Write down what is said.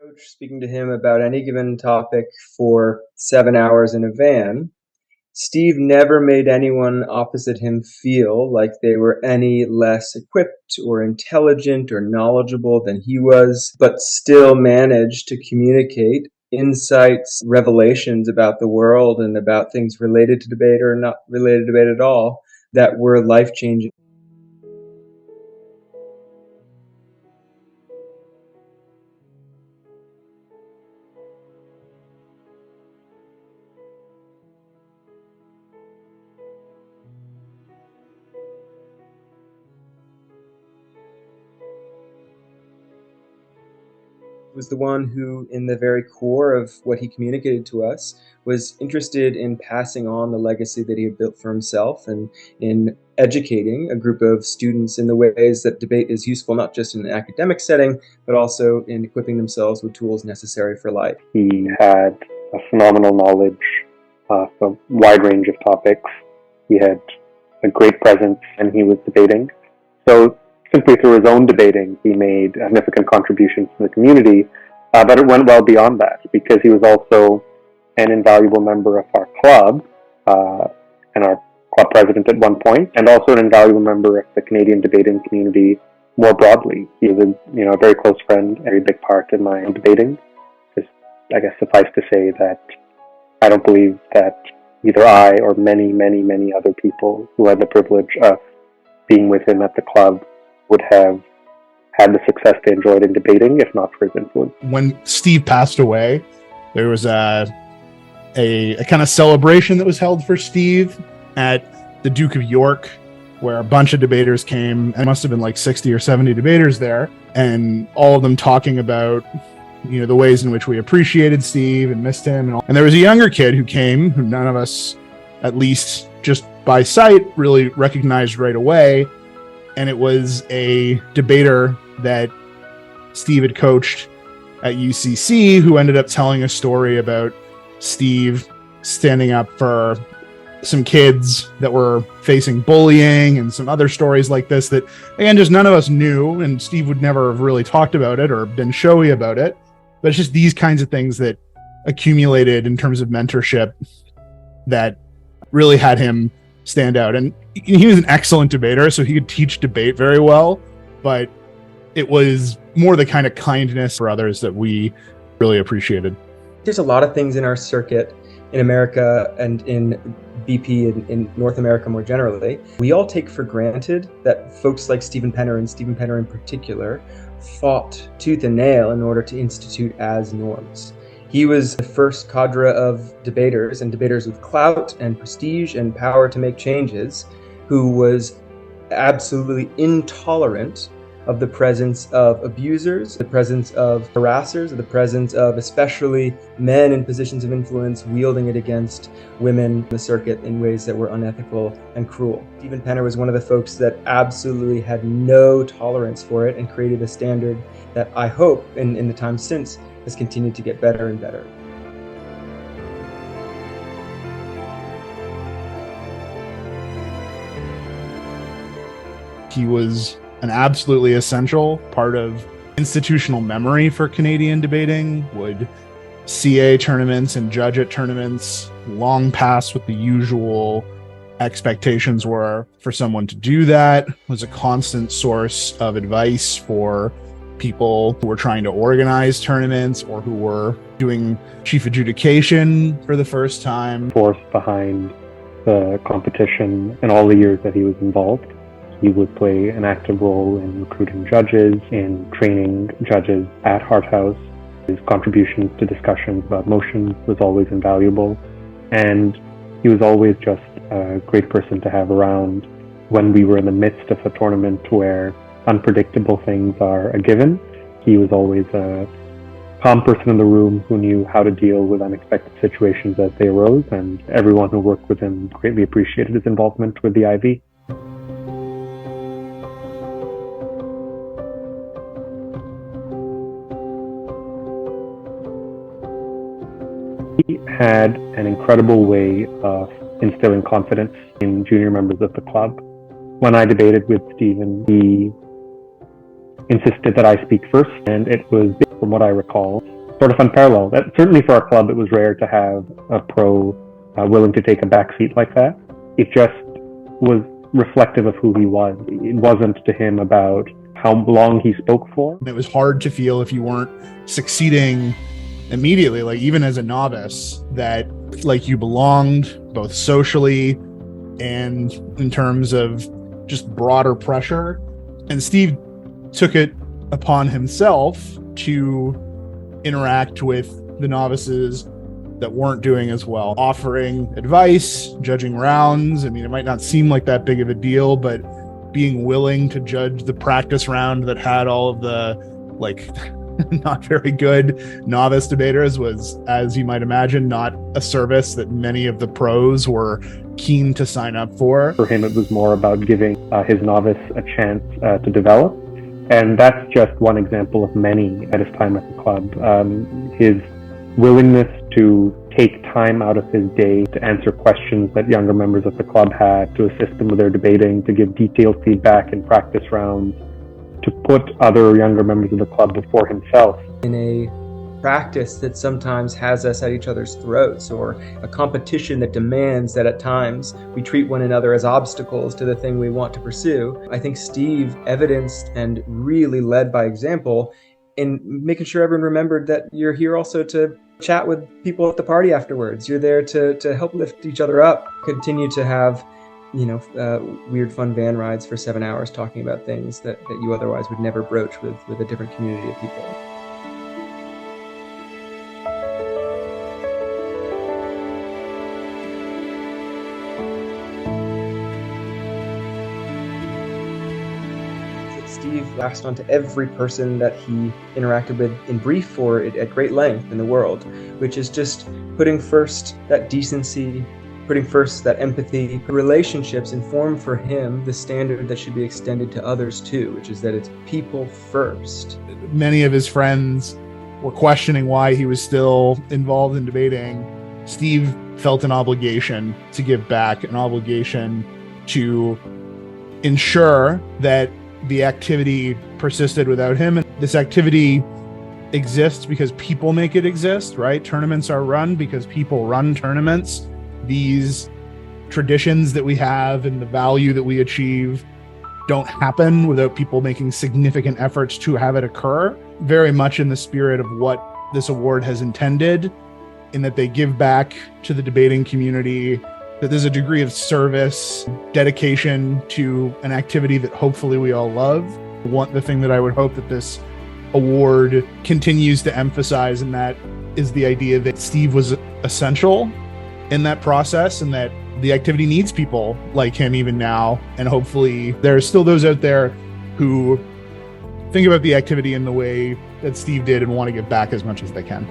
Coach speaking to him about any given topic for 7 hours in a van, Steve never made anyone opposite him feel like they were any less equipped or intelligent or knowledgeable than he was, but still managed to communicate insights, revelations about the world and about things related to debate or not related to debate at all that were life-changing. Was the one who, in the very core of what he communicated to us, was interested in passing on the legacy that he had built for himself and in educating a group of students in the ways that debate is useful, not just in an academic setting, but also in equipping themselves with tools necessary for life. He had a phenomenal knowledge of a wide range of topics. He had a great presence when he was debating. So simply through his own debating, he made significant contributions to the community, but it went well beyond that because he was also an invaluable member of our club and our club president at one point, and also an invaluable member of the Canadian debating community more broadly. He was a very close friend, a very big part in my debating. Just, I guess, suffice to say that I don't believe that either I or many, many, many other people who had the privilege of being with him at the club would have had the success they enjoyed in debating if not for his influence. When Steve passed away, there was a kind of celebration that was held for Steve at the Duke of York, where a bunch of debaters came, and it must have been like 60 or 70 debaters there, and all of them talking about the ways in which we appreciated Steve and missed him. And there was a younger kid who came, who none of us, at least just by sight, really recognized right away. And it was a debater that Steve had coached at UCC who ended up telling a story about Steve standing up for some kids that were facing bullying and some other stories like this that, again, just none of us knew, and Steve would never have really talked about it or been showy about it. But it's just these kinds of things that accumulated in terms of mentorship that really had him stand out. And he was an excellent debater, so he could teach debate very well, but it was more the kind of kindness for others that we really appreciated. There's a lot of things in our circuit in America and in BP and in North America more generally. We all take for granted that folks like Stephen Penner, and Stephen Penner in particular, fought tooth and nail in order to institute as norms. He was the first cadre of debaters, and debaters with clout and prestige and power to make changes, who was absolutely intolerant of the presence of abusers, the presence of harassers, the presence of especially men in positions of influence wielding it against women in the circuit in ways that were unethical and cruel. Stephen Penner was one of the folks that absolutely had no tolerance for it and created a standard that I hope in the time since has continued to get better and better. He was an absolutely essential part of institutional memory for Canadian debating, would CA tournaments and judge at tournaments long past what the usual expectations were for someone to do that, was a constant source of advice for people who were trying to organize tournaments or who were doing chief adjudication for the first time. Force behind the competition in all the years that he was involved. He would play an active role in recruiting judges, in training judges at Hart House. His contributions to discussions about motions was always invaluable, and he was always just a great person to have around when we were in the midst of a tournament where unpredictable things are a given. He was always a calm person in the room who knew how to deal with unexpected situations as they arose, and everyone who worked with him greatly appreciated his involvement with the IV. He had an incredible way of instilling confidence in junior members of the club. When I debated with Stephen, he insisted that I speak first, and it was from what I recall. Sort of unparalleled. Certainly for our club, it was rare to have a pro willing to take a backseat like that. It just was reflective of who he was. It wasn't to him about how long he spoke for. It was hard to feel if you weren't succeeding immediately, like even as a novice, that like you belonged both socially and in terms of just broader pressure. And Steve took it upon himself to interact with the novices that weren't doing as well, offering advice, judging rounds. I mean, it might not seem like that big of a deal, but being willing to judge the practice round that had all of the like not very good novice debaters was, as you might imagine, not a service that many of the pros were keen to sign up for. For him, it was more about giving his novice a chance to develop. And that's just one example of many at his time at the club. His willingness to take time out of his day to answer questions that younger members of the club had, to assist them with their debating, to give detailed feedback in practice rounds, to put other younger members of the club before himself. In a practice that sometimes has us at each other's throats, or a competition that demands that at times we treat one another as obstacles to the thing we want to pursue, I think Steve evidenced and really led by example in making sure everyone remembered that you're here also to chat with people at the party afterwards. You're there to help lift each other up, continue to have weird fun van rides for 7 hours talking about things that you otherwise would never broach with a different community of people. Steve latched onto every person that he interacted with in brief or at great length in the world, which is just putting first that decency, putting first that empathy. Relationships inform for him the standard that should be extended to others too, which is that it's people first. Many of his friends were questioning why he was still involved in debating. Steve felt an obligation to give back, an obligation to ensure that the activity persisted without him. And this activity exists because people make it exist, right? Tournaments are run because people run tournaments. These traditions that we have and the value that we achieve don't happen without people making significant efforts to have it occur. Very much in the spirit of what this award has intended, in that they give back to the debating community, that there's a degree of service, dedication to an activity that hopefully we all love. The thing that I would hope that this award continues to emphasize, and that is the idea that Steve was essential in that process, and that the activity needs people like him even now. And hopefully there are still those out there who think about the activity in the way that Steve did and want to give back as much as they can.